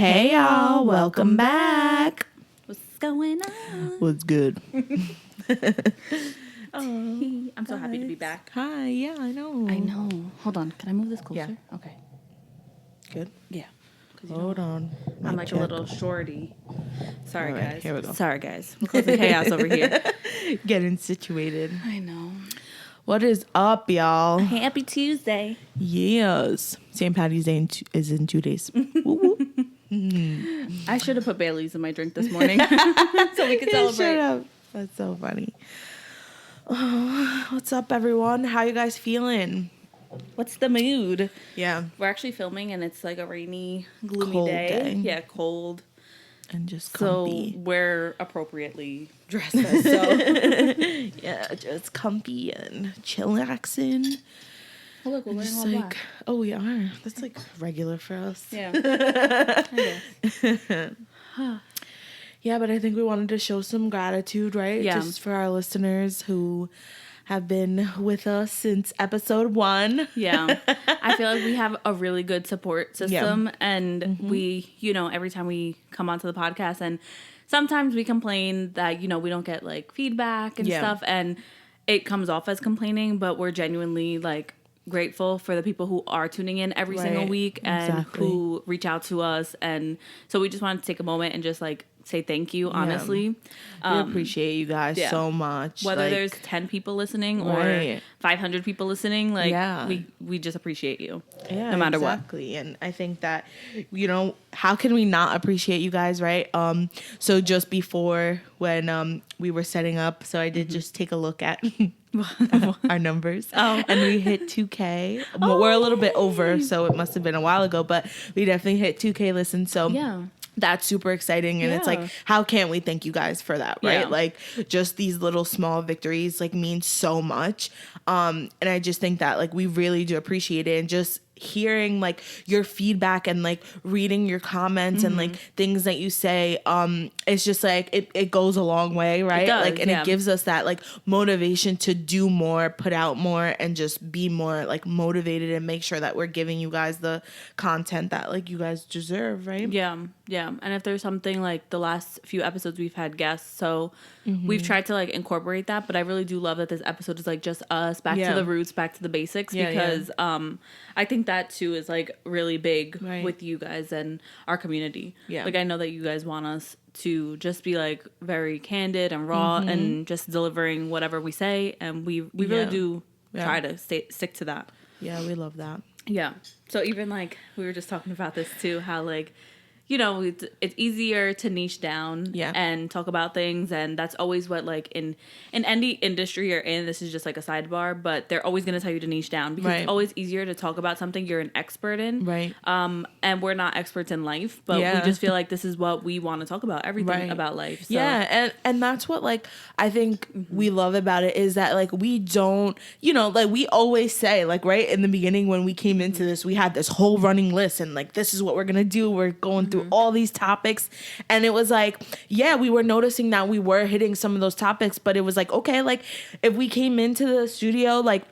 Hey y'all, welcome back. What's going on? What's good? I'm so happy to be back. Hi, yeah, I know. Hold on. Can I move this closer? Yeah. Okay. Good. Yeah. Hold on. I'm like a little shorty. Sorry, All right, guys. here we go. Sorry, guys. We're causing chaos over here. Getting situated. I know. What is up, y'all? Happy Tuesday. Yes. St. Patty's Day is in 2 days. Woo, woo. I should have put Bailey's in my drink this morning so we could celebrate. Shut up. That's so funny. Oh, what's up, everyone? How you guys feeling? What's the mood? Yeah. We're actually filming and it's like a rainy, gloomy Cold day. day. Yeah, cold. And just comfy. So we're appropriately dressed as so. Yeah, just comfy and chillaxing. Oh, look, we're wearing Just all like, black. oh, we are. That's like regular for us. Yeah. I guess. Yeah, but I think we wanted to show some gratitude, right? Yeah. Just for our listeners who have been with us since episode 1. Yeah. I feel like we have a really good support system. And we, every time we come onto the podcast, and sometimes we complain that, we don't get like feedback and stuff. And it comes off as complaining, but we're genuinely like grateful for the people who are tuning in every single week and who reach out to us. And so we just wanted to take a moment and just like say thank you, honestly. We appreciate you guys so much. Whether there's 10 people listening or 500 people listening, we just appreciate you. Yeah, no matter what. Exactly. And I think that, how can we not appreciate you guys, right? So just before when we were setting up, so I did just take a look at our numbers. And we hit 2K. Well, we're a little bit over, so it must have been a while ago, but we definitely hit 2K listens. So yeah. That's super exciting. And it's like, how can't we thank you guys for that, right? Yeah. Like, just these little small victories, like, mean so much. And I just think that, like, we really do appreciate it. And just hearing, like, your feedback and, like, reading your comments and, like, things that you say, it's just, like, it goes a long way, right? It does, like, and it gives us that, like, motivation to do more, put out more, and just be more, like, motivated and make sure that we're giving you guys the content that, like, you guys deserve, right? Yeah. Yeah. And if there's something like the last few episodes we've had guests, so we've tried to like incorporate that, but I really do love that this episode is like just us back to the roots, back to the basics, because I think that too is like really big with you guys and our community. Yeah. Like I know that you guys want us to just be like very candid and raw and just delivering whatever we say, and we really do try to stick to that. Yeah, we love that. Yeah. So even like we were just talking about this too, how like it's easier to niche down and talk about things. And that's always what, like, in any industry you're in, this is just, like, a sidebar, but they're always going to tell you to niche down because it's always easier to talk about something you're an expert in. Right. And we're not experts in life, but we just feel like this is what we want to talk about, everything about life. So. Yeah, and that's what, like, I think we love about it is that, like, we don't, like, we always say, like, right in the beginning when we came into this, we had this whole running list and, like, this is what we're going to do. We're going through all these topics, and it was like, we were noticing that we were hitting some of those topics, but it was like, okay, like if we came into the studio like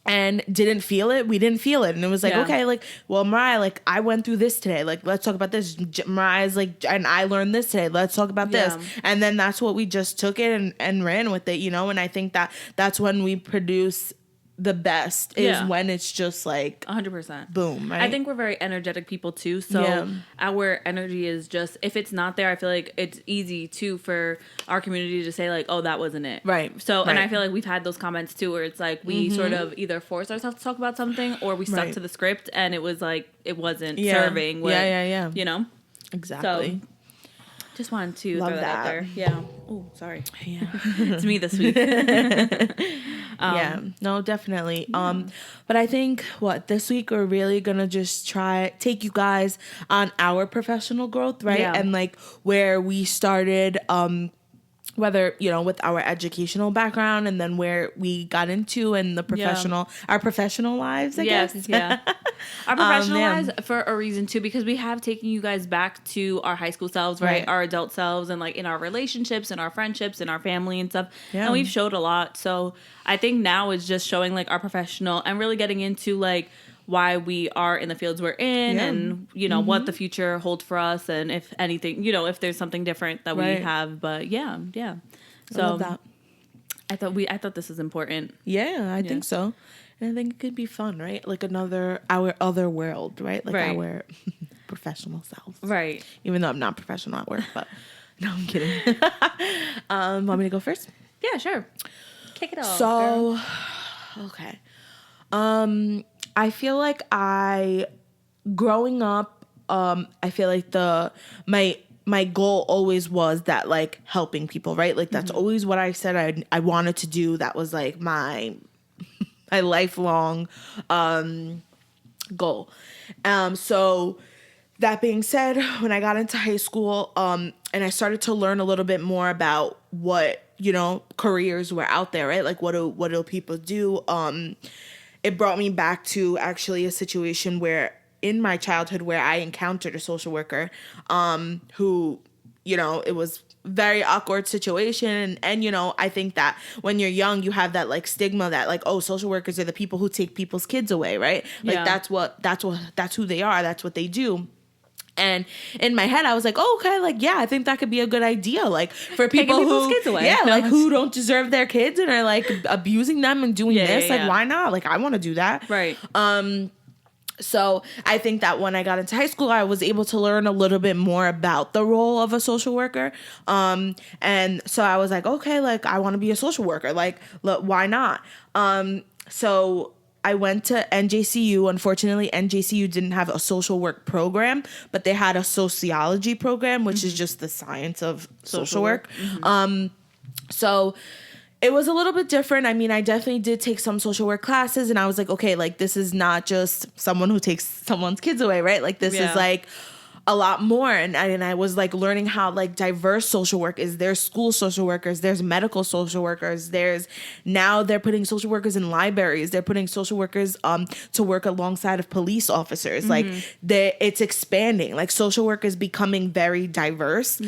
and didn't feel it, we didn't feel it, and it was like, okay, like, well, Mariah, like I went through this today, like let's talk about this. Mariah's like, and I learned this today, let's talk about this. And then that's what we just took it and ran with it, and I think that that's when we produce the best is when it's just like 100% boom, right? I think we're very energetic people too, so our energy is just, if it's not there, I feel like it's easy too for our community to say like, oh, that wasn't it, right? So and I feel like we've had those comments too where it's like we sort of either forced ourselves to talk about something or we stuck to the script and it was like it wasn't serving what, exactly. So, just wanted to love throw that out there. Yeah. Oh, sorry. Yeah. It's me this week. No, definitely. But I think this week we're really gonna just take you guys on our professional growth, right? And like where we started, whether, with our educational background and then where we got into and the our professional lives, I guess. Yeah. Our professional lives for a reason too, because we have taken you guys back to our high school selves, right? Our adult selves, and like in our relationships and our friendships and our family and stuff. And we've showed a lot. So I think now is just showing like our professional and really getting into like why we are in the fields we're in, and you know what the future holds for us, and if anything, you know, if there's something different that we have. But yeah. So I love that. I thought this is important. Yeah, I think so. And I think it could be fun, right? Like our other world, right? Like our professional selves. Right. Even though I'm not professional at work, but no, I'm kidding. Want me to go first? Yeah, sure. Kick it off. So, okay. I feel like growing up, I feel like my goal always was that, like, helping people, right? Like, that's always what I said I wanted to do. That was, like, my lifelong goal. So that being said, when I got into high school, and I started to learn a little bit more about what, you know, careers were out there, right? Like, what do people do? It brought me back to actually a situation where in my childhood where I encountered a social worker, who, you know, it was very awkward situation. And, you know, I think that when you're young, you have that, like, stigma that, like, oh, social workers are the people who take people's kids away, right? Like, that's who they are. That's what they do. And in my head, I was like, oh, okay, like, yeah, I think that could be a good idea. Like, for people who, kids away. Yeah, like, who don't deserve their kids and are, like, abusing them and doing this. Like, why not? Like, I want to do that. Right. So I think that when I got into high school, I was able to learn a little bit more about the role of a social worker. And so I was like, okay, like, I want to be a social worker. Like, look, why not? So I went to NJCU. Unfortunately, NJCU didn't have a social work program, but they had a sociology program, which is just the science of social work. So it was a little bit different. I mean, I definitely did take some social work classes, and I was like, okay, like, this is not just someone who takes someone's kids away, right? Like, this is, like, a lot more. And I was, like, learning how, like, diverse social work is. There's school social workers, there's medical social workers, now they're putting social workers in libraries, they're putting social workers to work alongside of police officers. Like, it's expanding. Like, social work is becoming very diverse.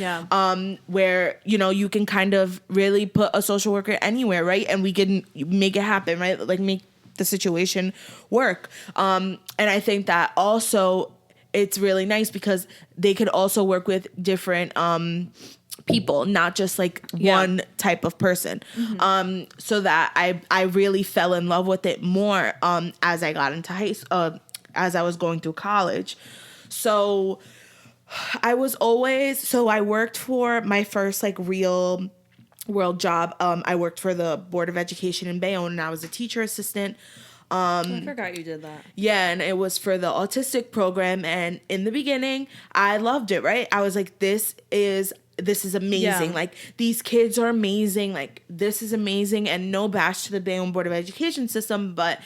Where, you know, you can kind of really put a social worker anywhere, right? And we can make it happen, right? Like, make the situation work. And I think that also it's really nice because they could also work with different people, not just, like, one type of person. So that I really fell in love with it more as I got into as I was going through college. So I worked for my first, like, real world job. I worked for the Board of Education in Bayonne, and I was a teacher assistant. I forgot you did that. Yeah, and it was for the autistic program, and in the beginning, I loved it, right? I was like, this is amazing. Like, these kids are amazing. Like, this is amazing, and no bash to the Bayonne Board of Education system, but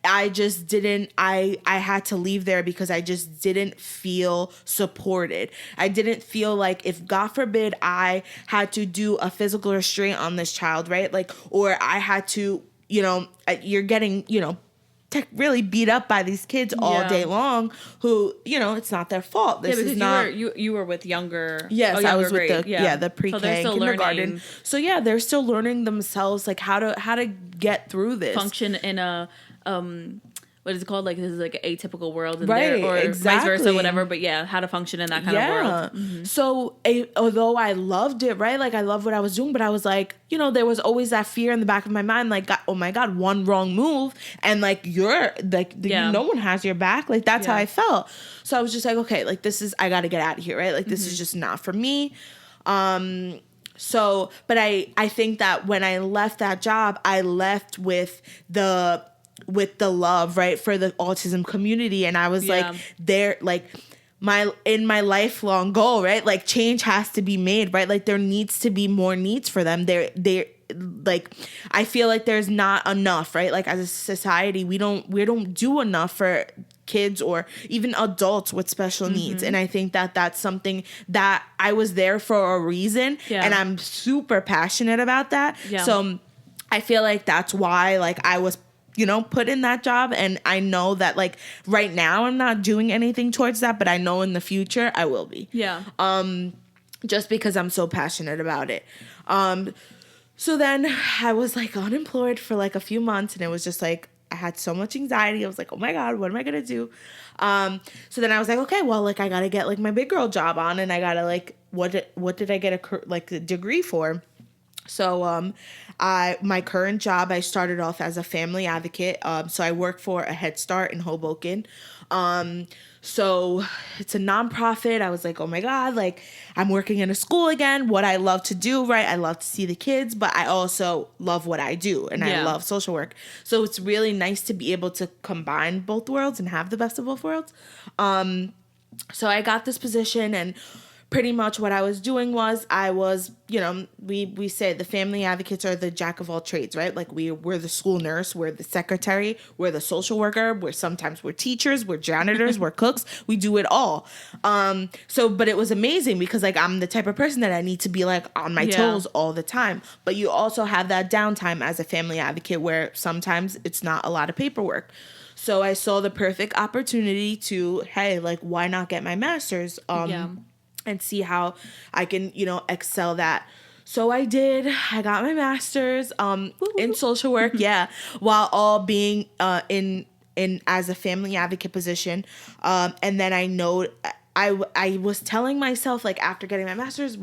I just didn't, I had to leave there because I just didn't feel supported. I didn't feel like, if God forbid I had to do a physical restraint on this child, right? Like, or I had to, you know, you're getting, you know, really beat up by these kids all day long who, you know, it's not their fault. This is not... You were with younger... Yes, I was with the pre-K, so they're still kindergarten. Learning. So yeah, they're still learning themselves, like, how to get through this. Function in a... what is it called? Like, this is like an atypical world, right? Or exactly. vice versa, whatever. But yeah, how to function in that kind of world. Mm-hmm. So although I loved it, right? Like, I loved what I was doing, but I was like, you know, there was always that fear in the back of my mind, like, oh my God, one wrong move, and like no one has your back. Like, that's how I felt. So I was just like, okay, like, I got to get out of here, right? Like, this is just not for me. So, but I think that when I left that job, I left with the love, right, for the autism community. And I was like, my lifelong goal, right? Like, change has to be made, right? Like, there needs to be more needs for them. They're like, I feel like there's not enough, right? Like, as a society, we don't do enough for kids or even adults with special needs. And I think that that's something that I was there for a reason. And I'm super passionate about that. So I feel like that's why, like, I was, you know, put in that job. And I know that, like, right now I'm not doing anything towards that, but I know in the future I will be. Just because I'm so passionate about it. So then I was, like, unemployed for, like, a few months, and it was just like, I had so much anxiety. I was like, oh my God, what am I going to do? So then I was like, okay, well, like, I got to get, like, my big girl job on, and I got to, like, what did I get a degree for? So, my current job, I started off as a family advocate. So I work for a Head Start in Hoboken. So it's a nonprofit. I was like, oh my God, like, I'm working in a school again. What I love to do, right? I love to see the kids, but I also love what I do, and I love social work. So it's really nice to be able to combine both worlds and have the best of both worlds. So I got this position, and pretty much what I was doing was I was, you know, we say the family advocates are the jack of all trades, right? Like we're the school nurse, we're the secretary, we're the social worker, we're teachers, we're janitors, we're cooks, we do it all. But it was amazing because like I'm the type of person that I need to be like on my toes all the time. But you also have that downtime as a family advocate where sometimes it's not a lot of paperwork. So I saw the perfect opportunity to, hey, like, why not get my master's? And see how I can, you know, excel that. So I did. I got my master's in social work, while all being in as a family advocate position. And then I was telling myself, like, after getting my master's,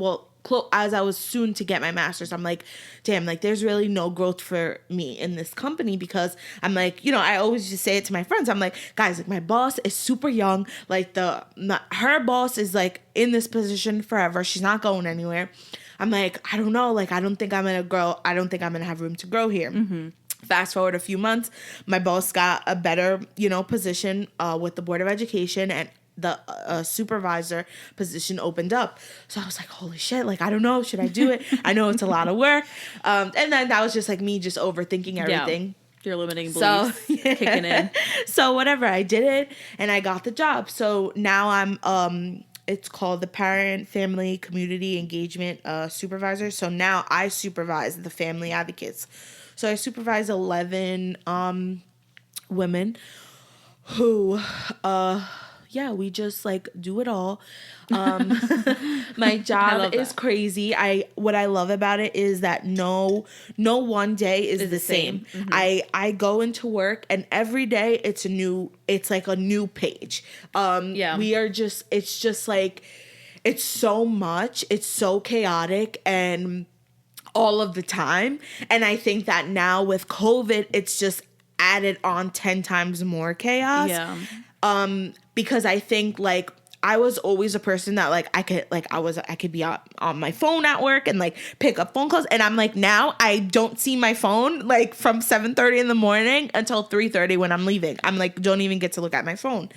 as I was soon to get my master's, I'm like, damn, like, there's really no growth for me in this company because I'm like, you know, I always just say it to my friends. I'm like, guys, like, my boss is super young. Like, her boss is, like, in this position forever. She's not going anywhere. I'm like, I don't know. Like, I don't think I'm going to grow. I don't think I'm going to have room to grow here. Mm-hmm. Fast forward a few months, my boss got a better, you know, position with the Board of Education, and the supervisor position opened up. So I was like, holy shit, like, I don't know, should I do it? I know it's a lot of work. And then that was just like me just overthinking everything. Yeah, your limiting beliefs kicking in. So whatever, I did it and I got the job. So now I'm, it's called the Parent Family Community Engagement Supervisor. So now I supervise the family advocates. So I supervise 11 women who, we just like do it all. My job is crazy. What I love about it is that no one day is the same. Mm-hmm. I go into work and every day it's like a new page. It's just like, it's so much, it's so chaotic and all of the time. And I think that now with COVID, it's just added on 10 times more chaos. Yeah. Because I think like I was always a person that like I could be on my phone at work and like pick up phone calls, and I'm like, now I don't see my phone like from 7:30 in the morning until 3:30 when I'm leaving. I'm like, don't even get to look at my phone.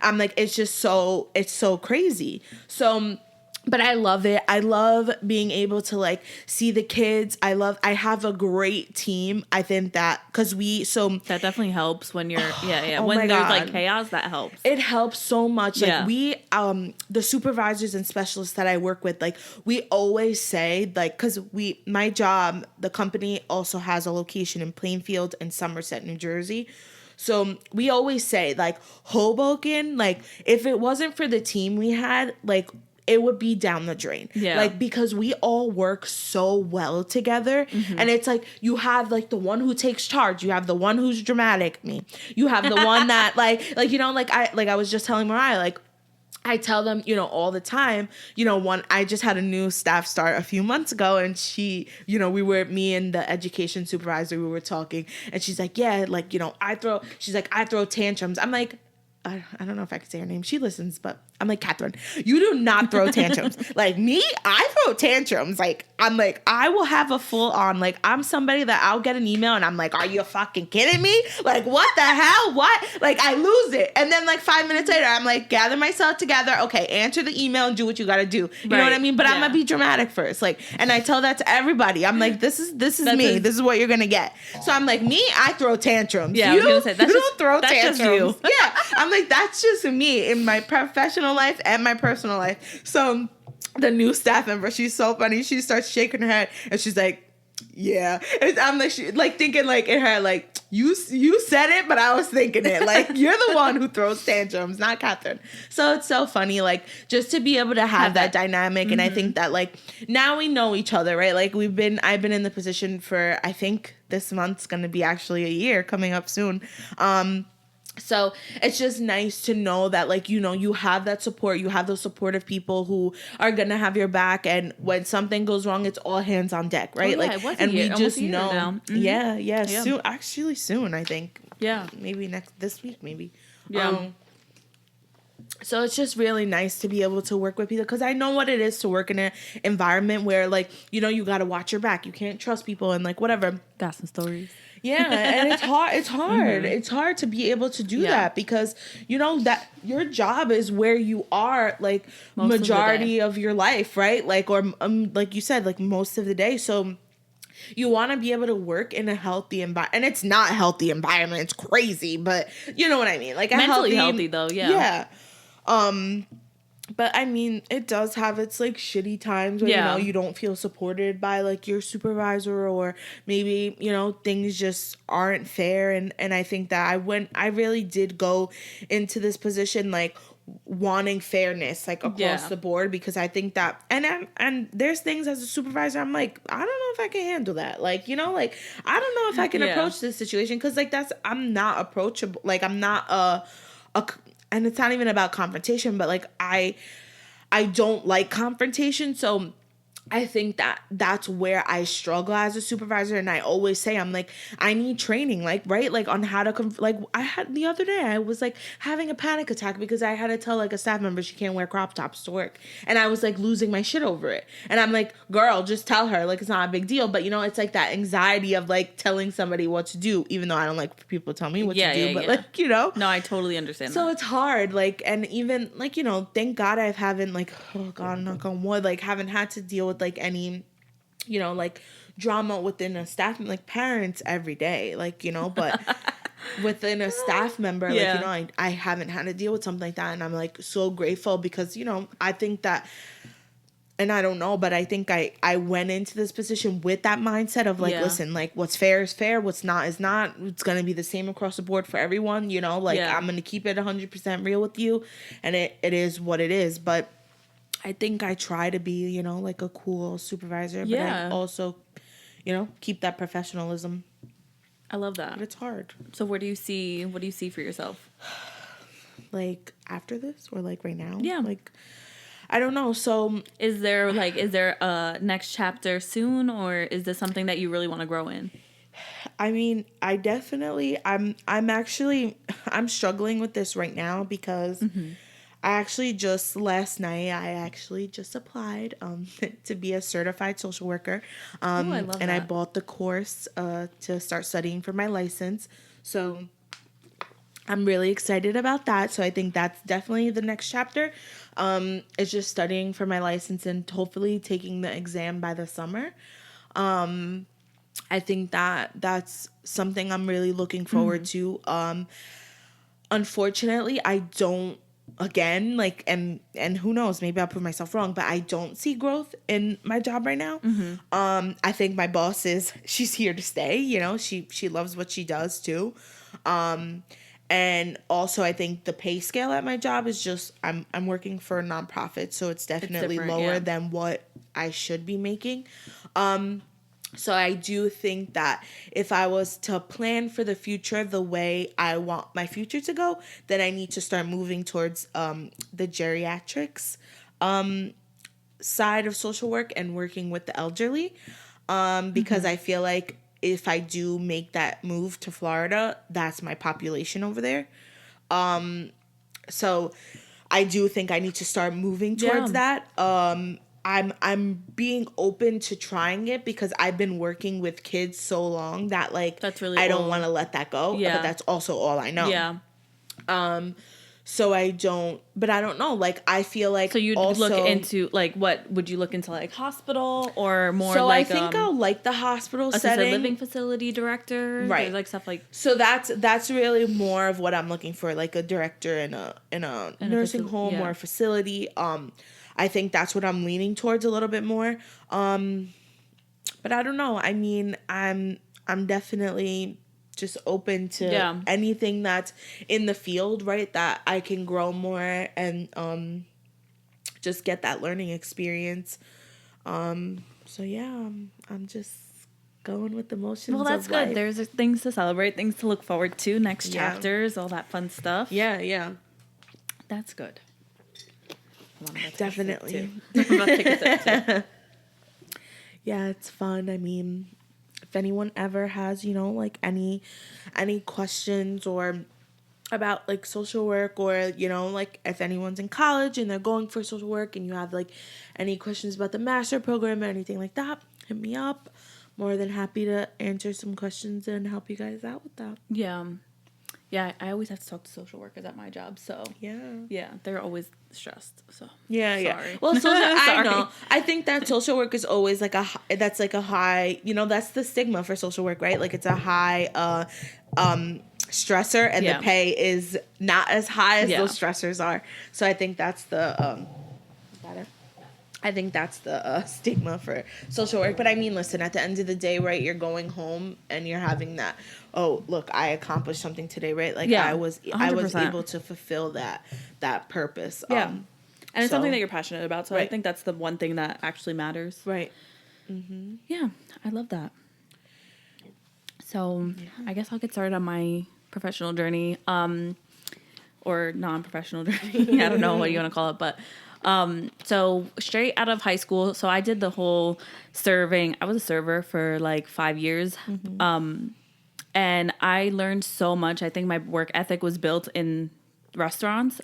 I'm like, it's so crazy. So but I love it. I love being able to like see the kids. I have a great team. I think that because that definitely helps when you're oh when my there's God. like chaos, that helps. It helps so much. Like the supervisors and specialists that I work with, like we always say, like, because my job, the company also has a location in Plainfield and Somerset, New Jersey. So we always say like Hoboken, like if it wasn't for the team we had, like it would be down the drain. Yeah. Like, because we all work so well together. Mm-hmm. And it's like, you have like the one who takes charge. You have the one who's dramatic, me. You have the one that like, you know, like I was just telling Mariah, like, I tell them, you know, all the time, you know, I just had a new staff start a few months ago, and she, you know, me and the education supervisor, we were talking, and she's like, yeah, like, you know, I throw tantrums. I'm like, I don't know if I could say her name. She listens, but I'm like, Catherine, you do not throw tantrums. Like me, I throw tantrums. Like, I'm like, I will have a full on, like, I'm somebody that I'll get an email and I'm like, are you fucking kidding me? Like, what the hell? What? Like, I lose it. And then like 5 minutes later, I'm like, gather myself together. Okay, answer the email and do what you got to do. You know what I mean? But I'm going to be dramatic first. Like, and I tell that to everybody. I'm like, this is me. This is what you're going to get. So I'm like, me, I throw tantrums. Yeah, you don't throw tantrums. Just you. Yeah. I'm like, that's just me in my professional life and my personal life. So the new staff member, she's so funny. She starts shaking her head and she's like, yeah. And I'm like, she, like thinking like in her, like, you said it, but I was thinking it. Like, you're the one who throws tantrums, not Catherine. So it's so funny, like, just to be able to have that dynamic. And I think that, like, now we know each other, right? Like, I've been in the position for, I think this month's going to be actually a year coming up soon. So it's just nice to know that, like, you know, you have that support. You have those supportive people who are going to have your back. And when something goes wrong, it's all hands on deck, right? Oh, yeah, like, it was and we just know. Now. Mm-hmm. Yeah. Soon, actually soon, I think. Yeah. Maybe this week, maybe. Yeah. So it's just really nice to be able to work with people, because I know what it is to work in an environment where, like, you know, you got to watch your back. You can't trust people and, like, whatever. Got some stories. Yeah, and it's hard. It's hard. It's hard to be able to do that, because, you know, that your job is where you are, like, majority of your life, right? Like, or like you said, like, most of the day. So you want to be able to work in a healthy environment. And it's not a healthy environment. It's crazy, but you know what I mean? Like, a mentally healthy though, yeah. Yeah. But I mean, it does have its, like, shitty times where, you know, you don't feel supported by, like, your supervisor, or maybe, you know, things just aren't fair. And I think that I really did go into this position, like, wanting fairness, like, across the board, because I think that, and there's things as a supervisor, I'm like, I don't know if I can handle that. Like, you know, like, I don't know if I can approach this situation, because, like, I'm not approachable. Like, I'm not and it's not even about confrontation, but, like, I don't like confrontation. So I think that that's where I struggle as a supervisor. And I always say, I'm like, I need training, like, right? Like, on how to, like, I had the other day, I was, like, having a panic attack because I had to tell, like, a staff member she can't wear crop tops to work. And I was, like, losing my shit over it. And I'm like, girl, just tell her, like, it's not a big deal. But, you know, it's like that anxiety of, like, telling somebody what to do, even though I don't like for people to tell me what to do. But, like, you know. No, I totally understand so that. It's hard, like, and even, like, you know, thank God I haven't, like, oh God, knock on wood, like, haven't had to deal with, like, any, you know, like, drama within a staff, like, parents every day, like, you know, but within a staff member, like, you know, I haven't had to deal with something like that, and I'm, like, so grateful, because, you know, I think that, and I don't know, but I think I went into this position with that mindset of, like, listen, like, what's fair is fair, what's not is not. It's going to be the same across the board for everyone, you know? Like, I'm going to keep it 100% real with you, and it is what it is. But I think I try to be, you know, like, a cool supervisor, but I also, you know, keep that professionalism. I love that. But it's hard. So what do you see for yourself? Like, after this, or, like, right now? Yeah. Like, I don't know. So is there a next chapter soon, or is this something that you really want to grow in? I mean, I definitely, I'm struggling with this right now, because I actually just last night, I just applied to be a certified social worker. Ooh, I love and that. I bought the course to start studying for my license. So I'm really excited about that. So I think that's definitely the next chapter. It's just studying for my license and hopefully taking the exam by the summer. I think that's something I'm really looking forward to. Unfortunately, I don't, again, like, and who knows, maybe I'll prove myself wrong, but I don't see growth in my job right now. I think my boss she's here to stay, you know, she loves what she does too. And also, I think the pay scale at my job is just, I'm working for a nonprofit, so it's definitely lower than what I should be making. So I do think that if I was to plan for the future the way I want my future to go, then I need to start moving towards the geriatrics side of social work and working with the elderly, because I feel like if I do make that move to Florida, that's my population over there. So I do think I need to start moving towards that. I'm being open to trying it, because I've been working with kids so long that, like, that's really I don't want to let that go. Yeah. But that's also all I know. Yeah. So I don't know. Like, I feel like, so you'd also look into, like, what would you look into, like, hospital or more? So like, I think I'll like the hospital assisted setting, living facility director, right? There's, like, stuff like. So that's really more of what I'm looking for, like, a director in a nursing home or a facility. I think that's what I'm leaning towards a little bit more. But I don't know. I mean, I'm definitely just open to anything that's in the field, right? That I can grow more and just get that learning experience. So yeah, I'm just going with the motions. Well, that's good. Life. There's things to celebrate, things to look forward to, next chapters, all that fun stuff. Yeah. That's good. Definitely. I'm about to take a sip too. Yeah, it's fun. I mean, if anyone ever has, like any questions or about like social work, or like if anyone's in college and they're going for social work and you have like any questions about the master program or anything like that, hit me up. More than happy to answer some questions and help you guys out with that. Yeah, I always have to talk to social workers at my job, so yeah, they're always stressed. So yeah. Well, I know. I think that social work is always like that's like a high. That's the stigma for social work, right? Like it's a high stressor, and the pay is not as high as those stressors are. So I think that's the stigma for social work. But I mean, listen, at the end of the day, right, you're going home and you're having that, oh, look, I accomplished something today, right? Like I was 100%. able to fulfill that purpose. And it's something that you're passionate about. So I think that's the one thing that actually matters. Right. Mm-hmm. Yeah, I love that. So I guess I'll get started on my professional journey, or non-professional journey. I don't know what you want to call it, but so straight out of high school, so I did the whole serving. I was a server for like 5 years. And I learned so much. I think my work ethic was built in restaurants.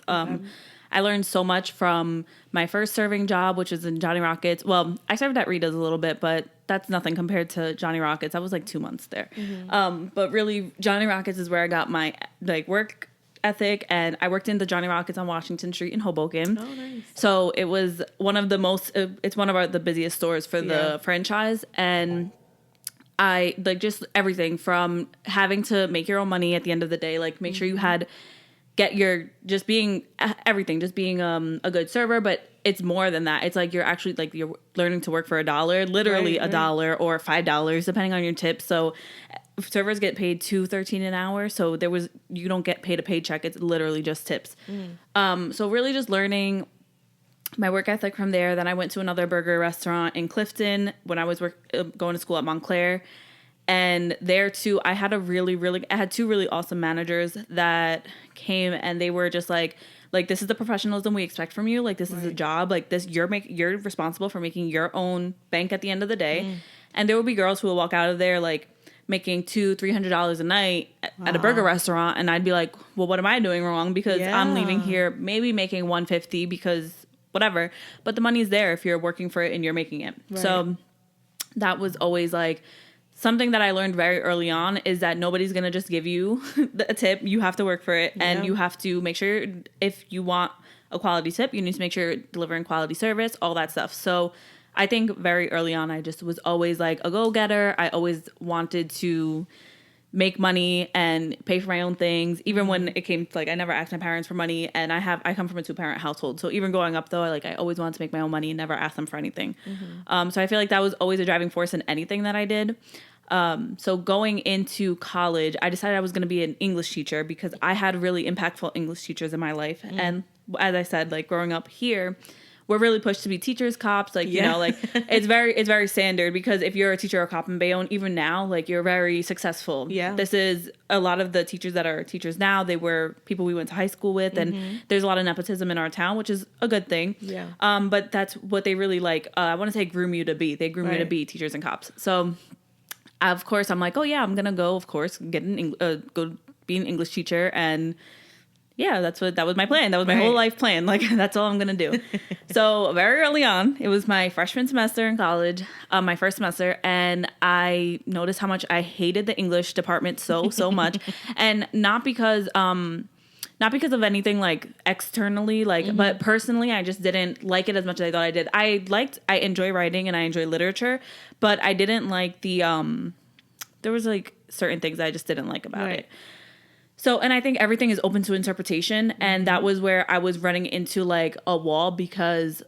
I learned so much from my first serving job, which is in Johnny Rockets. Well, I served at Rita's a little bit, but that's nothing compared to Johnny Rockets. I was like 2 months there. But really, Johnny Rockets is where I got my like work ethic, and I worked in the Johnny Rockets on Washington Street in Hoboken. Oh, nice. So it was one of the most, it's one of the busiest stores for the franchise, and I like just everything from having to make your own money at the end of the day, like make sure you just being a good server, but it's more than that. It's like you're actually like you're learning to work for $1, literally $1 or $5 depending on your tip. So servers get paid $2.13 an hour, so you don't get paid a paycheck. It's literally just tips. So really just learning my work ethic from there. Then I went to another burger restaurant in Clifton when I was going to school at Montclair, and there too I had I had two really awesome managers that came, and they were just like this is the professionalism we expect from you. Like this is a job. Like this, you're responsible for making your own bank at the end of the day. And there will be girls who will walk out of there like making $200-300 a night at a burger restaurant, and I'd be like, well, what am I doing wrong? Because I'm leaving here maybe making $150 because whatever, but the money's there if you're working for it and you're making it. So that was always like something that I learned very early on, is that nobody's gonna just give you a tip. You have to work for it, and you have to make sure if you want a quality tip, you need to make sure you're delivering quality service, all that stuff. So I think very early on, I just was always like a go-getter. I always wanted to make money and pay for my own things. Even when it came to, like, I never asked my parents for money, and I come from a 2-parent household. So even growing up though, I always wanted to make my own money and never ask them for anything. So I feel like that was always a driving force in anything that I did. So going into college, I decided I was going to be an English teacher because I had really impactful English teachers in my life. And as I said, like growing up here, we're really pushed to be teachers, cops, it's very standard, because if you're a teacher or a cop in Bayonne, even now, like, you're very successful. Yeah. This is a lot of the teachers that are teachers now, they were people we went to high school with, and there's a lot of nepotism in our town, which is a good thing. Yeah. But that's what they really I want to say groom you to be. They groom you to be teachers and cops. So of course I'm like, oh yeah, I'm going to go, of course, go be an English teacher. And yeah, that was my plan. That was my whole life plan. Like, that's all I'm going to do. So very early on, it was my freshman semester in college, my first semester. And I noticed how much I hated the English department so much. And not because of anything like externally, but personally, I just didn't like it as much as I thought I did. I enjoy writing and I enjoy literature, but I didn't like there was like certain things I just didn't like about it. So, and I think everything is open to interpretation. And that was where I was running into like a wall, because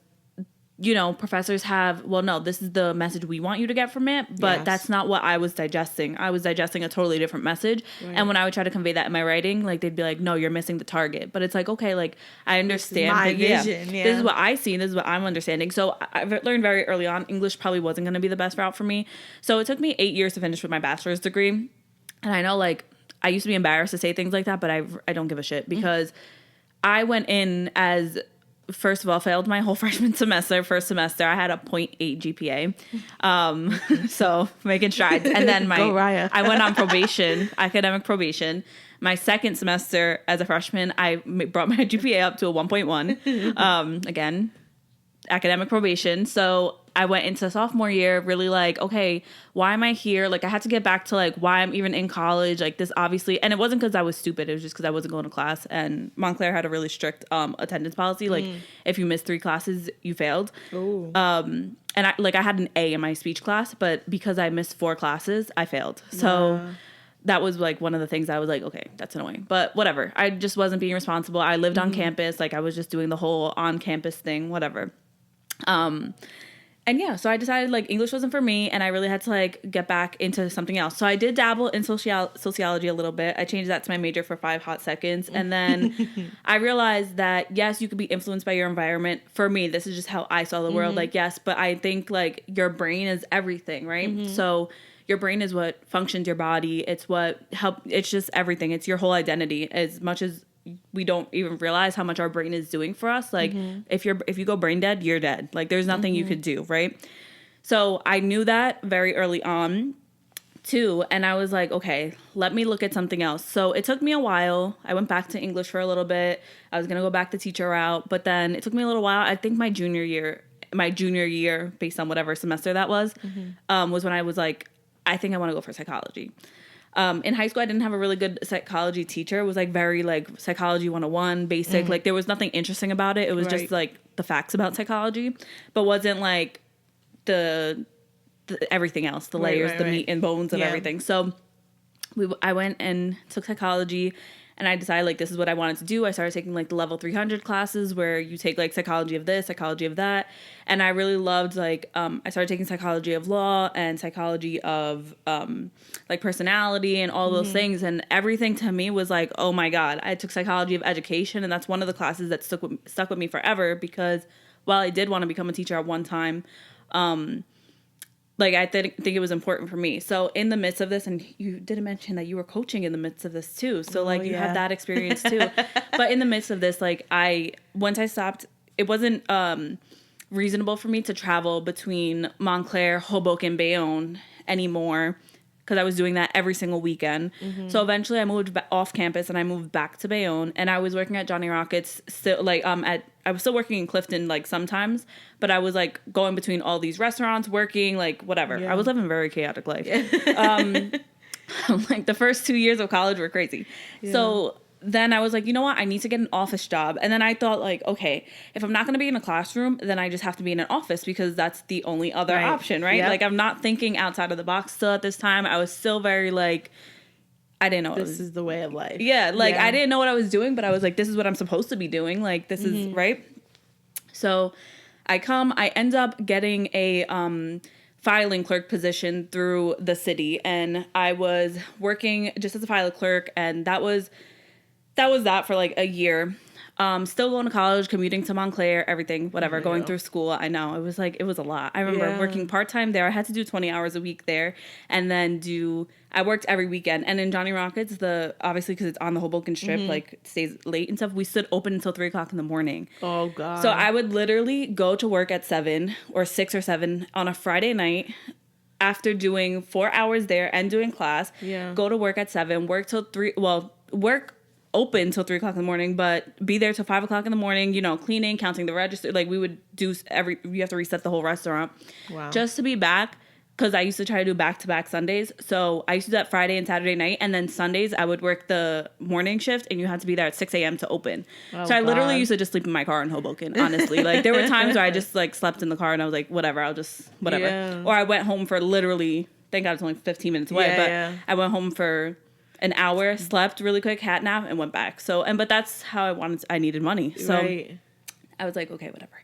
you know, professors have, well, no, this is the message we want you to get from it, but that's not what I was digesting. I was digesting a totally different message. Right. And when I would try to convey that in my writing, like, they'd be like, no, you're missing the target. But it's like, okay, like, I understand. My vision, this is what I see, and this is what I'm understanding. So I've learned very early on, English probably wasn't going to be the best route for me. So it took me 8 years to finish with my bachelor's degree. And I know, like, I used to be embarrassed to say things like that, but I don't give a shit, because I went in as... First of all, failed my whole freshman semester. First semester, I had a 0.8 GPA. So making strides. And then I went on probation, academic probation. My second semester as a freshman, I brought my GPA up to a 1.1. Again, academic probation. So I went into sophomore year really like, okay, why am I here? Like, I had to get back to like why I'm even in college. Like, this obviously, and it wasn't because I was stupid. It was just because I wasn't going to class. And Montclair had a really strict attendance policy. Like, if you missed 3 classes, you failed. And I had an A in my speech class, but because I missed 4 classes, I failed. So that was like one of the things I was like, okay, that's annoying, but whatever. I just wasn't being responsible. I lived on campus. Like, I was just doing the whole on campus thing, whatever. And yeah, so I decided like English wasn't for me, and I really had to like get back into something else. So I did dabble in sociology a little bit. I changed that to my major for 5 hot seconds. And then I realized that, yes, you could be influenced by your environment. For me, this is just how I saw the world. Like, yes, but I think like your brain is everything, right? So your brain is what functions your body. It's it's just everything. It's your whole identity, as much as we don't even realize how much our brain is doing for us. Like, if you go brain dead, you're dead. Like, there's nothing you could do, right? So I knew that very early on too, and I was like, okay, let me look at something else. So it took me a while. I went back to English for a little bit. I was gonna go back the teacher route, but then it took me a little while. I think my junior year, based on whatever semester that was when I was like, I think I want to go for psychology. In high school, I didn't have a really good psychology teacher. It was like very like psychology 101, basic. Like, there was nothing interesting about it. It was just like the facts about psychology, but wasn't like the everything else, the layers, the meat and bones of everything. So I went and took psychology, and I decided like this is what I wanted to do. I started taking like the level 300 classes where you take like psychology of this, psychology of that. And I really loved like, I started taking psychology of law and psychology of like personality and all those things. And everything to me was like, oh my God, I took psychology of education. And that's one of the classes that stuck with me forever, because while I did want to become a teacher at one time, like, I think it was important for me. So in the midst of this, and you didn't mention that you were coaching in the midst of this too. So like you had that experience too. But in the midst of this, like once I stopped, it wasn't reasonable for me to travel between Montclair, Hoboken, Bayonne anymore, because I was doing that every single weekend. So eventually I moved off campus and I moved back to Bayonne, and I was working at Johnny Rockets still, like I was still working in Clifton like sometimes, but I was like going between all these restaurants, working like whatever. I was living a very chaotic life. Like the first 2 years of college were crazy. So then I was like, you know what? I need to get an office job. And then I thought like, okay, if I'm not going to be in a classroom, then I just have to be in an office, because that's the only other option, right? Like, I'm not thinking outside of the box still at this time. I was still very like, I didn't know. This is the way of life. Yeah. Like, I didn't know what I was doing, but I was like, this is what I'm supposed to be doing. Like, this is right. So I end up getting a filing clerk position through the city. And I was working just as a filing clerk. And that was that for like a year. Still going to college, commuting to Montclair, everything, whatever, going through school. I know. It was a lot. I remember working part-time there. I had to do 20 hours a week there, and then I worked every weekend. And in Johnny Rockets, obviously because it's on the Hoboken Strip, like, it stays late and stuff, we stood open until 3 o'clock in the morning. Oh, God. So I would literally go to work at 7 or 6 or 7 on a Friday night, after doing 4 hours there and doing class, go to work at 7, work till 3, work open till 3 o'clock in the morning, but be there till 5 o'clock in the morning, cleaning, counting the register. Like, we would do you have to reset the whole restaurant. Wow. Just to be back, because I used to try to do back-to-back Sundays. So I used to do that Friday and Saturday night, and then Sundays I would work the morning shift, and you had to be there at 6 a.m. to open. Oh, so I literally used to just sleep in my car in Hoboken, honestly. Like, there were times where I just like slept in the car, and I was like, whatever, I'll just whatever. Yeah. Or I went home for literally, thank God it's only 15 minutes away, but I went home for an hour, slept really quick, hat nap, and went back. So, but that's how I needed money. So I was like, okay, whatever.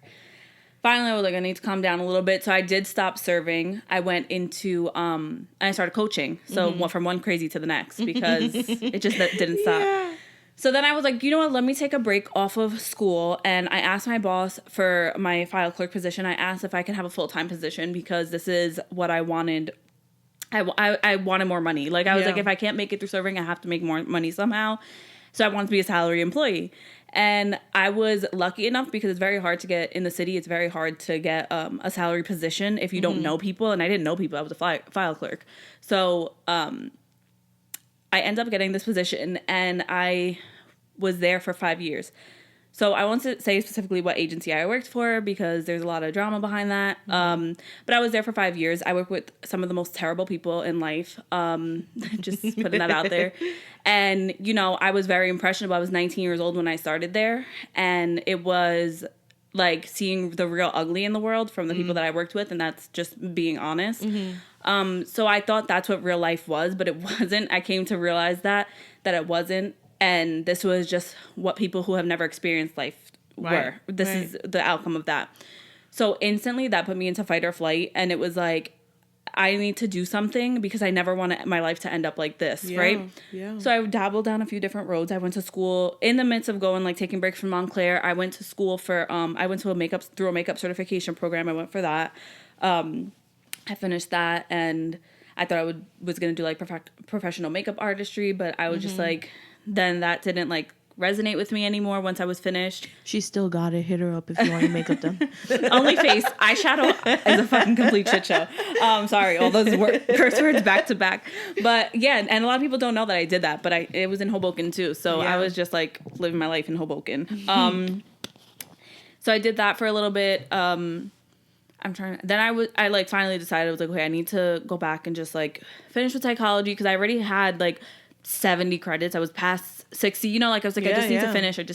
finally I was like, I need to calm down a little bit. So I did stop serving. I went into, I started coaching. So from one crazy to the next because it just didn't stop. Yeah. So then I was like, you know what, let me take a break off of school. And I asked my boss for my file clerk position. I asked if I could have a full-time position because this is what I wanted. I wanted more money. Like, I was like, if I can't make it through serving, I have to make more money somehow. So I wanted to be a salary employee. And I was lucky enough because it's very hard to get in the city. It's very hard to get a salary position if you don't know people. And I didn't know people. I was a file clerk. So I ended up getting this position, and I was there for 5 years. So I won't say specifically what agency I worked for because there's a lot of drama behind that. But I was there for 5 years. I worked with some of the most terrible people in life. Just putting that out there. And, you know, I was very impressionable. I was 19 years old when I started there. And it was like seeing the real ugly in the world from the people that I worked with. And that's just being honest. So I thought that's what real life was, but it wasn't. I came to realize that it wasn't. And this was just what people who have never experienced life were. This is the outcome of that. So instantly that put me into fight or flight. And it was like, I need to do something because I never want my life to end up like this, right? Yeah. So I dabbled down a few different roads. I went to school in the midst of going, like, taking breaks from Montclair. I went to school for, I went to a makeup certification program. I went for that. I finished that, and I thought I was going to do, like, professional makeup artistry, but I was just like, then that didn't, like, resonate with me anymore once I was finished. She still got it. Hit her up if you want your makeup done. Only face. Eyeshadow is a fucking complete shit show. Sorry, all those curse words back to back. But yeah, and a lot of people don't know that I did that, but it was in Hoboken too. So I was just like living my life in Hoboken. So I did that for a little bit. Then I like finally decided, I was like, okay, I need to go back and just like finish with psychology because I already had like 70 credits. I was past 60, you know, like I was like, I just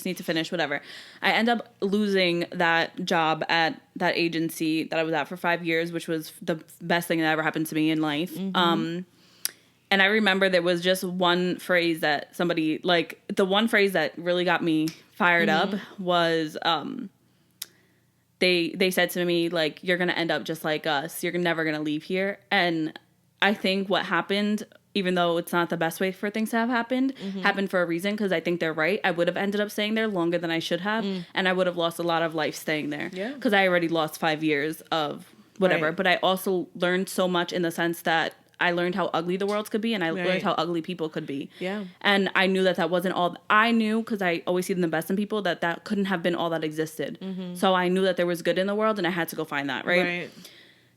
need to finish, whatever. I end up losing that job at that agency that I was at for 5 years, which was the best thing that ever happened to me in life. And I remember there was just one phrase that somebody, like, the one phrase that really got me fired up was, they said to me, like, you're going to end up just like us. You're never going to leave here. And I think what happened, even though it's not the best way for things to have happened for a reason, because I think they're right. I would have ended up staying there longer than I should have, and I would have lost a lot of life staying there. Because I already lost 5 years of whatever. Right. But I also learned so much in the sense that I learned how ugly the world could be, and I learned how ugly people could be. Yeah. And I knew that wasn't all. I knew, because I always see the best in people, that couldn't have been all that existed. So I knew that there was good in the world, and I had to go find that, right?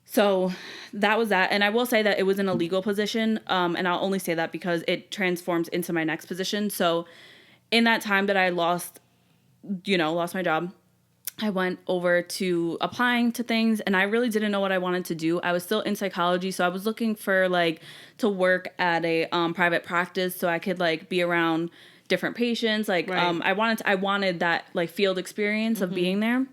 So that was that. And I will say that it was in a legal position. And I'll only say that because it transforms into my next position. So in that time that I lost my job, I went over to applying to things, and I really didn't know what I wanted to do. I was still in psychology. So I was looking for like to work at a private practice so I could like be around different patients. Like, I wanted that like field experience of being there.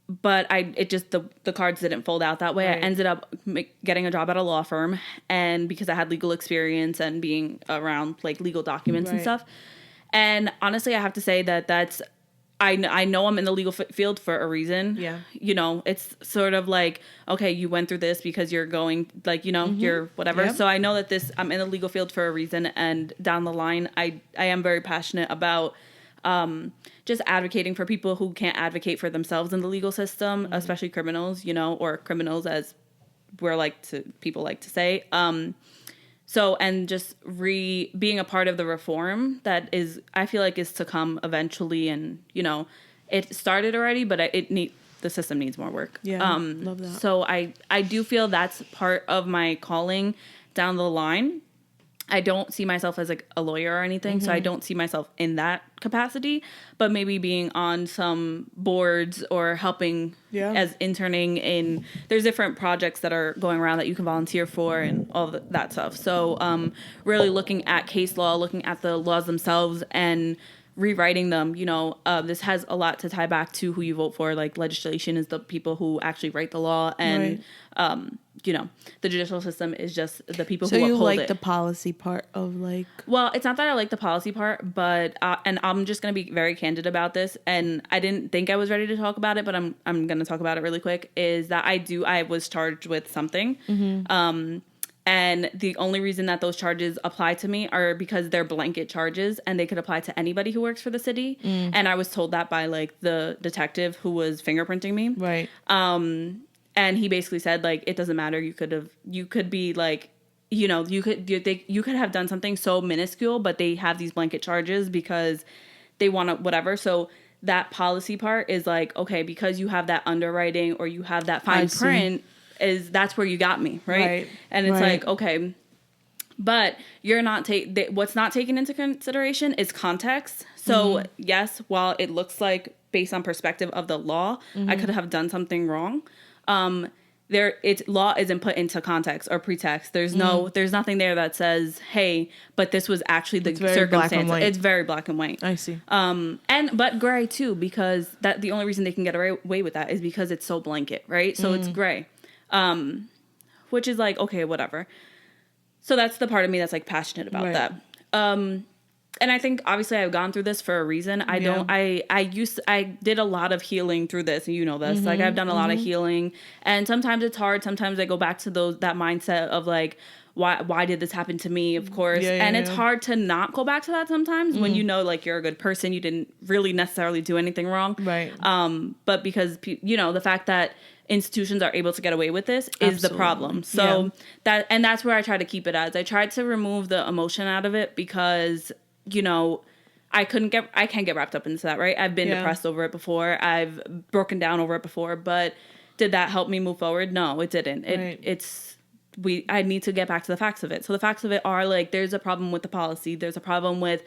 But the cards didn't fold out that way. Right. I ended up getting a job at a law firm, and because I had legal experience and being around like legal documents and stuff. And honestly, I have to say that I know I'm in the legal field for a reason. Yeah. You know, it's sort of like, okay, you went through this because you're going, like, you know, you're whatever. Yep. So I know that I'm in the legal field for a reason. And down the line, I am very passionate about just advocating for people who can't advocate for themselves in the legal system, especially criminals, you know, or criminals as people like to say. So, and just being a part of the reform that I feel like is to come eventually. And, you know, it started already, but the system needs more work. Yeah, love that. So I do feel that's part of my calling down the line. I don't see myself as like a lawyer or anything, so I don't see myself in that capacity, but maybe being on some boards or helping as interning there's different projects that are going around that you can volunteer for and all that stuff. So really looking at case law, looking at the laws themselves, and rewriting them, you know, this has a lot to tie back to who you vote for. Like, legislation is the people who actually write the law, and you know, the judicial system is just the people who uphold it. So you like the policy part of like... Well, it's not that I like the policy part, but and I'm just going to be very candid about this, and I didn't think I was ready to talk about it, but I'm going to talk about it really quick, is that I was charged with something. And the only reason that those charges apply to me are because they're blanket charges and they could apply to anybody who works for the city. And I was told that by like the detective who was fingerprinting me. Right. And he basically said, like, it doesn't matter. You could be like, you know, you could have done something so minuscule, but they have these blanket charges because they want to whatever. So that policy part is like, okay, because you have that underwriting or you have that fine print, that's where you got me, right? And it's like, okay, but you're not what's not taken into consideration is context. So yes, while it looks like based on perspective of the law, I could have done something wrong. Law isn't put into context or pretext. There's nothing there that says, hey, but this was actually the circumstance. It's very black and white. I see. But gray too, because the only reason they can get away with that is because it's so blanket, right? So it's gray. Which is like, okay, whatever. So that's the part of me that's like passionate about that. And I think obviously I've gone through this for a reason. I did a lot of healing through this, and you know this. Like, I've done a lot of healing, and sometimes it's hard. Sometimes I go back to that mindset of like, why did this happen to me? Of course. It's hard to not go back to that sometimes when you know, like, you're a good person, you didn't really necessarily do anything wrong. Right. But because, you know, the fact that institutions are able to get away with this is the problem. So that's where I try to keep it as. I tried to remove the emotion out of it because, you know, I can't get wrapped up into that, right? I've been depressed over it before. I've broken down over it before, but did that help me move forward? No, it didn't. I need to get back to the facts of it. So the facts of it are, like, there's a problem with the policy. There's a problem with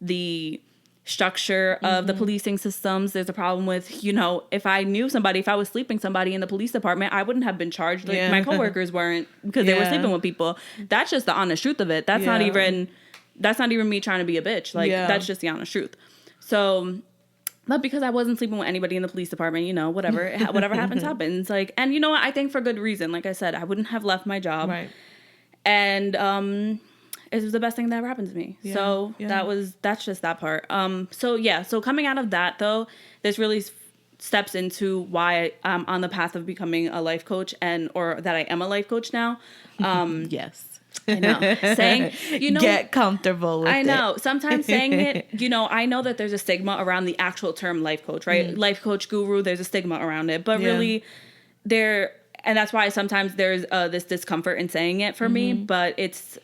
the structure of the policing systems. There's a problem with, you know, if I was sleeping somebody in the police department, I wouldn't have been charged. Like, my coworkers weren't, because they were sleeping with people. That's just the honest truth of it. That's not even me trying to be a bitch. Like, that's just the honest truth. So, but because I wasn't sleeping with anybody in the police department, you know, whatever happens. Like, and you know what? I think for good reason. Like I said, I wouldn't have left my job. Right. And, it was the best thing that ever happened to me. Yeah, so that's just that part. So coming out of that, though, this really steps into why I'm on the path of becoming a life coach, or that I am a life coach now. Yes. I know. Saying, you know, get comfortable with it. I know. Sometimes saying it, you know, I know that there's a stigma around the actual term life coach, right? Life coach, guru, there's a stigma around it. But really, and that's why sometimes there's this discomfort in saying it for me. But it's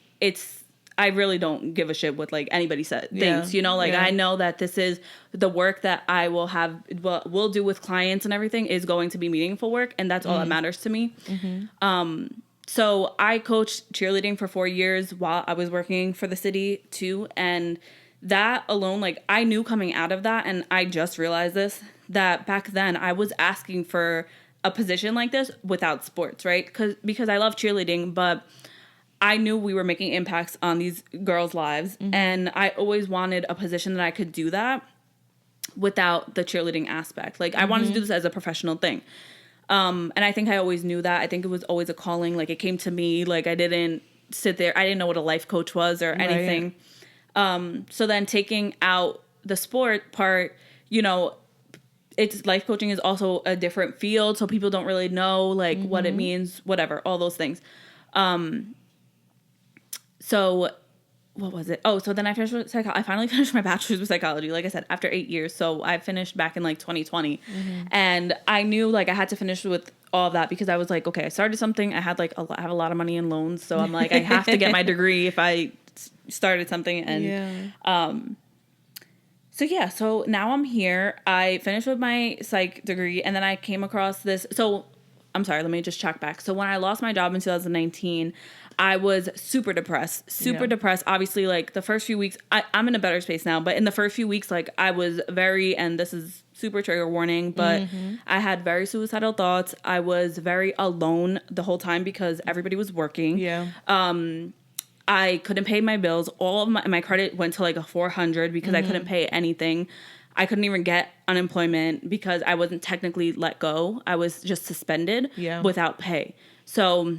I really don't give a shit what, like, anybody thinks, you know, like, I know that this is the work that I will do with clients and everything is going to be meaningful work. And that's all that matters to me. So I coached cheerleading for 4 years while I was working for the city too. And that alone, like, I knew coming out of that, and I just realized this, that back then I was asking for a position like this without sports, right? Because I love cheerleading, but I knew we were making impacts on these girls' lives, and I always wanted a position that I could do that without the cheerleading aspect. Like, I wanted to do this as a professional thing. And I think I always knew that. I think it was always a calling. Like, it came to me. Like, I didn't sit there. I didn't know what a life coach was or anything. So then taking out the sport part, you know, life coaching is also a different field. So people don't really know, like, what it means, whatever, all those things. So what was it? Oh, so then I finished with I finally finished my bachelor's with psychology, like I said, after 8 years. So I finished back in like 2020. And I knew, like, I had to finish with all of that because I was like, okay, I started something. I had I have a lot of money in loans. So I'm like, I have to get my degree if I started something. And so now I'm here. I finished with my psych degree, and then I came across this. So I'm sorry, let me just check back. So when I lost my job in 2019, I was super depressed. Obviously, like, the first few weeks, I'm in a better space now, but in the first few weeks, like, I was and this is super trigger warning, but I had very suicidal thoughts. I was very alone the whole time because everybody was working. I couldn't pay my bills. All of my credit went to like a 400 because I couldn't pay anything. I couldn't even get unemployment because I wasn't technically let go. I was just suspended without pay. So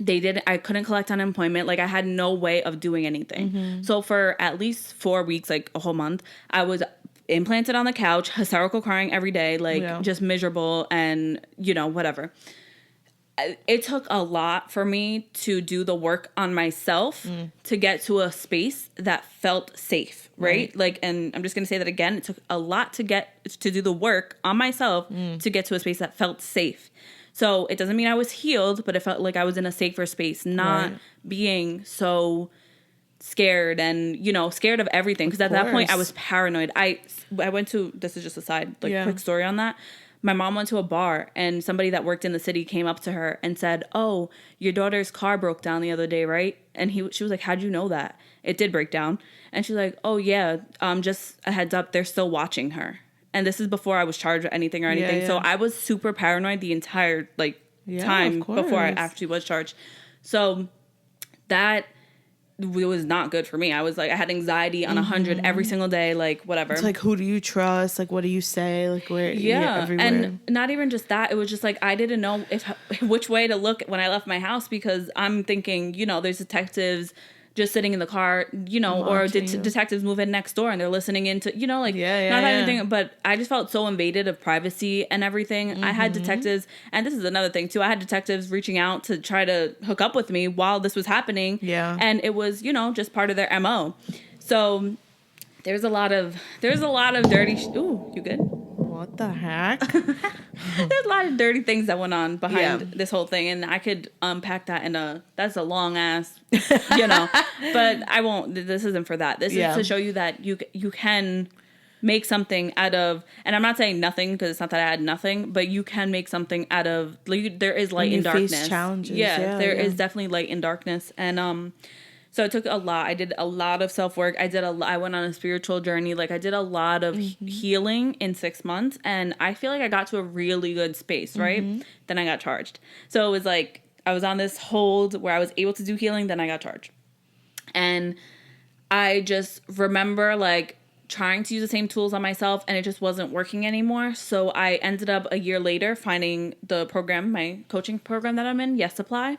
I couldn't collect unemployment. Like, I had no way of doing anything. So for at least 4 weeks, like a whole month, I was implanted on the couch, hysterical crying every day, like just miserable and, you know, whatever. It took a lot for me to do the work on myself to get to a space that felt safe, right? Like, and I'm just going to say that again. It took a lot to do the work on myself to get to a space that felt safe. So it doesn't mean I was healed, but it felt like I was in a safer space, not being so scared and, you know, scared of everything. Because at that point I was paranoid. I went to, this is just a side, like quick story on that. My mom went to a bar and somebody that worked in the city came up to her and said, "Oh, your daughter's car broke down the other day, right?" And she was like, "How'd you know that?" It did break down. And she's like, "Oh yeah, just a heads up, they're still watching her." And this is before I was charged with anything or anything. So I was super paranoid the entire time before I actually was charged. So that it was not good for me. I was like, I had anxiety on 100 every single day, like whatever. It's like, who do you trust? Like, what do you say? Like, where? Yeah, everywhere. And not even just that. It was just like, I didn't know which way to look when I left my house, because I'm thinking, you know, there's detectives just sitting in the car, you know, or detectives move in next door and they're listening into, you know, like not anything. But I just felt so invaded of privacy and everything. I had detectives, and this is another thing too. I had detectives reaching out to try to hook up with me while this was happening. Yeah, and it was, you know, just part of their MO. So there's a lot of dirty. Ooh, you good? What the heck? There's a lot of dirty things that went on behind this whole thing, and I could unpack that that's a long ass, you know, but I won't. This isn't for that. This is to show you that you can make something out of, and I'm not saying nothing, because it's not that I had nothing, but you can make something out of, like, there is light in darkness. Face challenges. There is definitely light in darkness. And so it took a lot. I did a lot of self-work. I went on a spiritual journey. Like, I did a lot of healing in 6 months. And I feel like I got to a really good space, right? Then I got charged. So it was like, I was on this hold where I was able to do healing. Then I got charged. And I just remember, like, trying to use the same tools on myself, and it just wasn't working anymore. So I ended up a year later finding the program, my coaching program that I'm in, Yes Supply.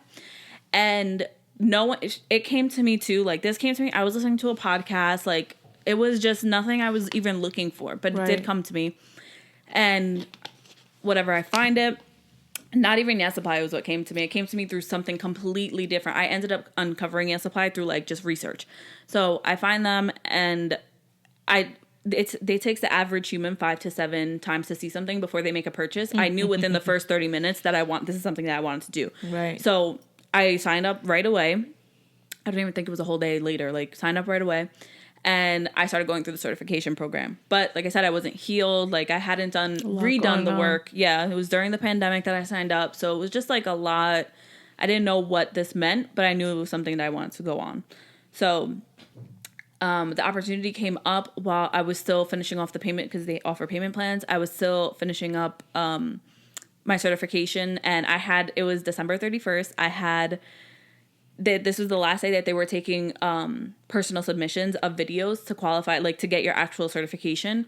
And no one, it came to me too. Like, this came to me. I was listening to a podcast. Like, it was just nothing I was even looking for, but it did come to me. And whatever, I find it. Not even Yes Supply was what came to me. It came to me through something completely different. I ended up uncovering Yes Supply through, like, just research. So I find them, and it takes the average human 5 to 7 times to see something before they make a purchase. I knew within the first 30 minutes that this is something that I wanted to do. Right. So I signed up right away. I don't even think it was a whole day later. Like, signed up right away. And I started going through the certification program. But like I said, I wasn't healed. Like, I hadn't redone the work. Yeah, it was during the pandemic that I signed up. So it was just like a lot. I didn't know what this meant, but I knew it was something that I wanted to go on. So the opportunity came up while I was still finishing off the payment, because they offer payment plans. I was still finishing up my certification, and it was December 31st. This was the last day that they were taking personal submissions of videos to qualify, like, to get your actual certification.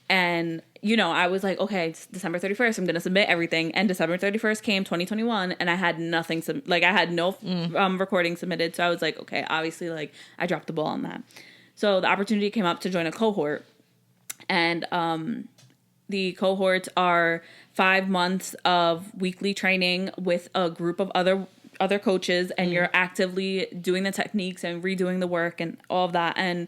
And, you know, I was like, okay, it's December 31st. I'm going to submit everything. And December 31st came, 2021, and I had nothing. I had no recording submitted. So I was like, okay, obviously, like, I dropped the ball on that. So the opportunity came up to join a cohort. And the cohorts are 5 months of weekly training with a group of other coaches, and you're actively doing the techniques and redoing the work and all of that. And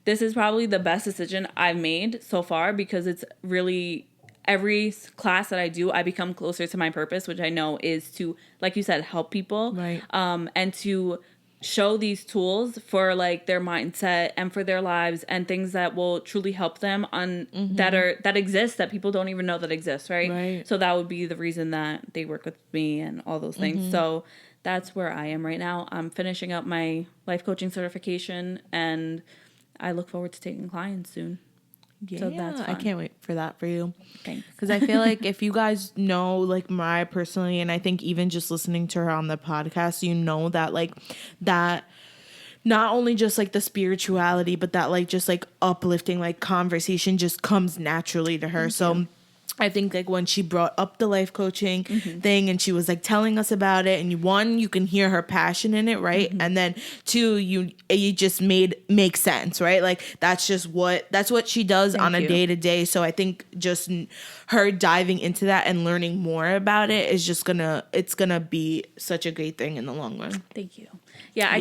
this is probably the best decision I've made so far, because it's really, every class that I do, I become closer to my purpose, which I know is to, like you said, help people, right? And to show these tools for, like, their mindset and for their lives, and things that will truly help them on that exist, that people don't even know that exist, right? So that would be the reason that they work with me and all those things. So that's where I am right now. I'm finishing up my life coaching certification, and I look forward to taking clients soon. Yeah, so that's fun. I can't wait for that for you. Thanks. Because I feel like if you guys know, like, Mariah personally, and I think even just listening to her on the podcast, you know that, like, that not only just like the spirituality, but that like just like uplifting like conversation just comes naturally to her. So I think like when she brought up the life coaching thing and she was like telling us about it, and one, you can hear her passion in it, right? And then two, you just make sense, right? Like that's what she does on a day to day. So I think just her diving into that and learning more about it is just it's gonna be such a great thing in the long run. Thank you. Yeah,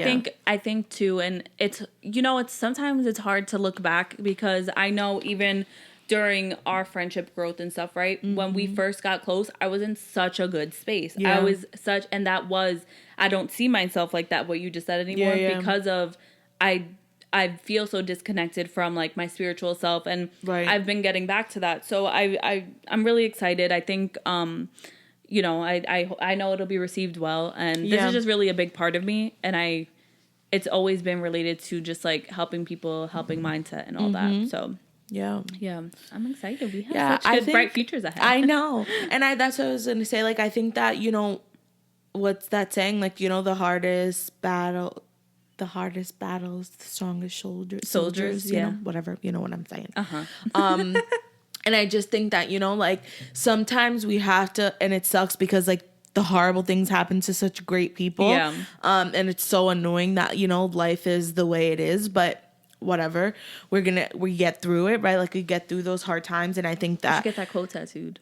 I think too, and it's it's sometimes it's hard to look back, because I know even during our friendship growth and stuff, right? When we first got close, I was in such a good space. Yeah. I don't see myself like that, what you just said anymore, because of I feel so disconnected from like my spiritual self, and I've been getting back to that. So I'm really excited. I think I know it'll be received well, and this is just really a big part of me, and it's always been related to just like helping people, helping mindset and all that. So yeah, I'm excited. We have such good, bright futures ahead. I know, and that's what I was gonna say. Like, I think that what's that saying? Like, the hardest battles, the strongest soldiers. You know, whatever. You know what I'm saying? And I just think that like sometimes we have to, and it sucks because like the horrible things happen to such great people. Yeah. And it's so annoying that life is the way it is, but whatever, we get through it, right? Like we get through those hard times, and I think that you should get that quote tattooed.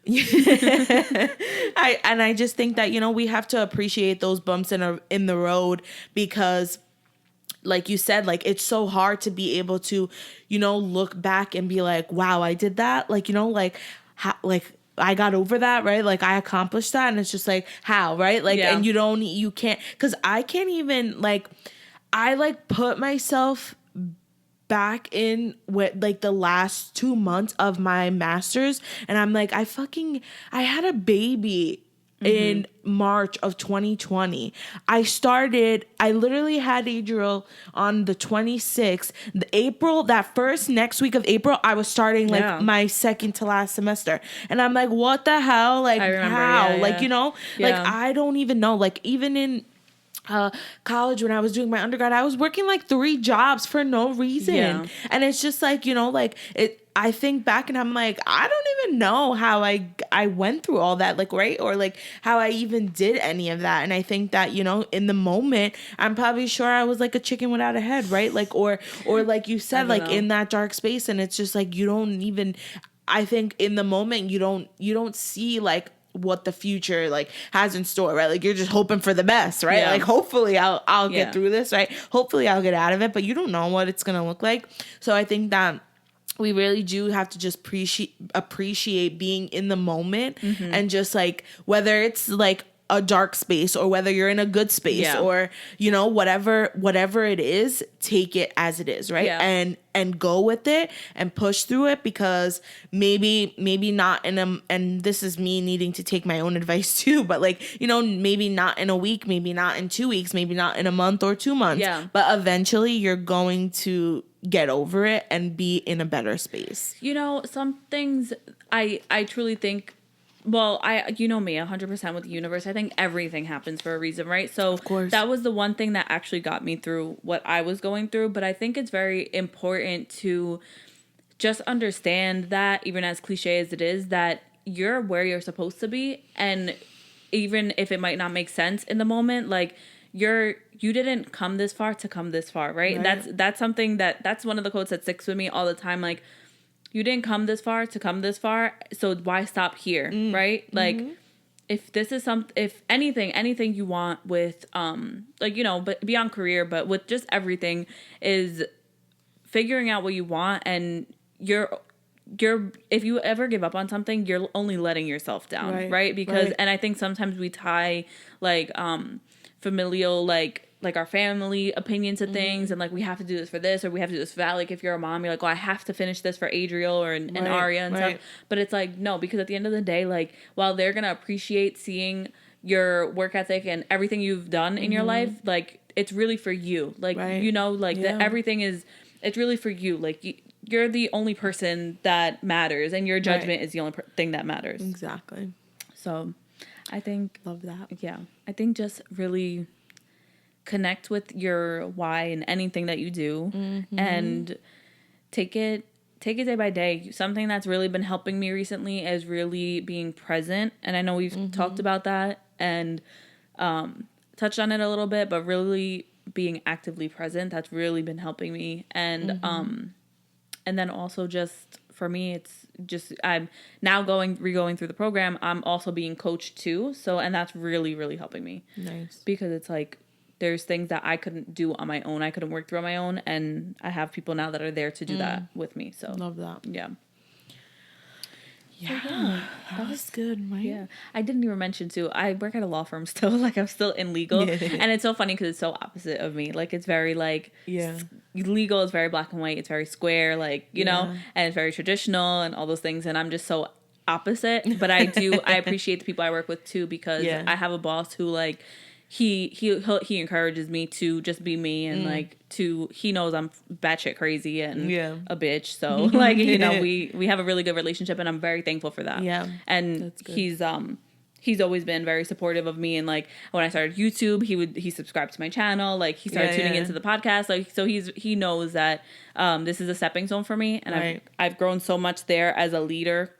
I just think that we have to appreciate those bumps in the road, because like you said, like it's so hard to be able to look back and be like, wow, I did that, like like like I got over that, right? Like I accomplished that, and it's just like, how, right? Like and you can't, because I can't even like, I like put myself back in with like the last 2 months of my master's, and I'm like, I had a baby in March of 2020. I literally had Adriel on the 26th. That first next week of April, I was starting like my second to last semester. And I'm like, what the hell? Like, how? Like, like I don't even know. Like, even in college, when I was doing my undergrad, I was working like 3 jobs for no reason. And it's just like, like I think back and I'm like, I don't even know how I went through all that, like, right? Or like how I even did any of that. And I think that, in the moment, I'm probably sure I was like a chicken without a head, right? Like, or like you said, like in that dark space, and it's just like, I think in the moment, you don't see like what the future like has in store, right? Like you're just hoping for the best, right? Like hopefully I'll get through this, right? Hopefully I'll get out of it, but you don't know what it's gonna look like. So I think that we really do have to just appreciate being in the moment, and just like whether it's like a dark space or whether you're in a good space or whatever it is, take it as it is, right? And go with it and push through it, because maybe not and this is me needing to take my own advice too, but like maybe not in a week, maybe not in 2 weeks, maybe not in a month or 2 months, but eventually you're going to get over it and be in a better space. Some things I truly think, well, me 100% with the universe. I think everything happens for a reason, right? So of course, that was the one thing that actually got me through what I was going through. But I think it's very important to just understand that, even as cliche as it is, that you're where you're supposed to be. And even if it might not make sense in the moment, like you didn't come this far to come this far, right? That's something that's one of the quotes that sticks with me all the time. Like, you didn't come this far to come this far, so why stop here, right? Like, if this is if anything you want with, but beyond career, but with just everything, is figuring out what you want, and if you ever give up on something, you're only letting yourself down, right? Because, and I think sometimes we tie like familial, like our family opinions of things, and like we have to do this for this, or we have to do this for that. Like if you're a mom, you're like, well, I have to finish this for Adriel or and Arya and stuff. But it's like, no, because at the end of the day, like, while they're gonna appreciate seeing your work ethic and everything you've done in your life, like it's really for you. Like everything is, it's really for you. Like you're the only person that matters, and your judgment is the only thing that matters. Exactly. So I think, love that. Yeah, I think just really connect with your why in anything that you do, and take it day by day. Something that's really been helping me recently is really being present. And I know we've talked about that and touched on it a little bit, but really being actively present, that's really been helping me. And then also just for me, it's just, I'm now re-going through the program. I'm also being coached too. So, and that's really, really helping me. Nice. Because it's like, there's things that I couldn't do on my own. I couldn't work through on my own. And I have people now that are there to do that with me. So love that. Yeah. Yeah. So, yeah, that was good, right? Yeah. I didn't even mention too, I work at a law firm still. Like I'm still in legal. And it's so funny because it's so opposite of me. Like it's very like, legal is very black and white. It's very square, like, you know, and it's very traditional and all those things. And I'm just so opposite. But I appreciate the people I work with too, because I have a boss who like, he encourages me to just be me, and like he knows I'm batshit crazy and a bitch, so like, you know, we have a really good relationship, and I'm very thankful for that. And he's always been very supportive of me, and like when I started YouTube, he subscribed to my channel, like he started tuning into the podcast, like, so he knows that this is a stepping stone for me, and I've grown so much there as a leader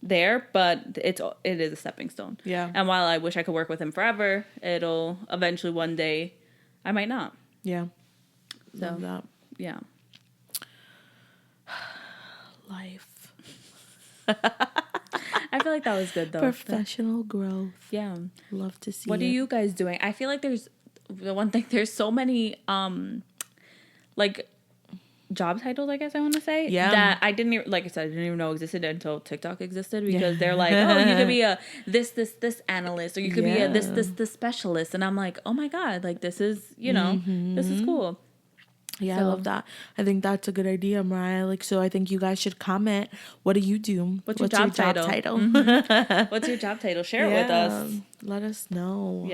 there, but it is a stepping stone. And while I wish I could work with him forever, it'll eventually one day I might not. So love that. Life. I feel like that was good though. Professional growth. Love to see what it. are you guys doing? I feel like there's so many like job titles, I guess I want to say, that I didn't even, like I said, I didn't even know existed until TikTok existed, because they're like, oh, you could be a this analyst, or you could be a this specialist, and I'm like, oh my god, like this is, you know, this is cool. So, I love that. I think that's a good idea, Mariah. Like, so I think you guys should comment. What do you do? What's your job title? What's your job title? Share it with us. Let us know.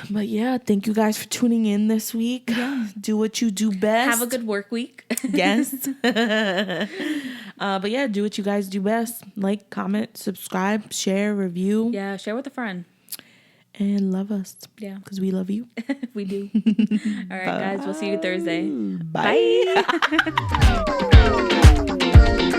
But thank you guys for tuning in this week. Do what you do best. Have a good work week. Yes. But do what you guys do best. Like, comment, subscribe, share, review. Share with a friend. And love us. Because we love you. We do. All right, guys. We'll see you Thursday. Bye. Bye.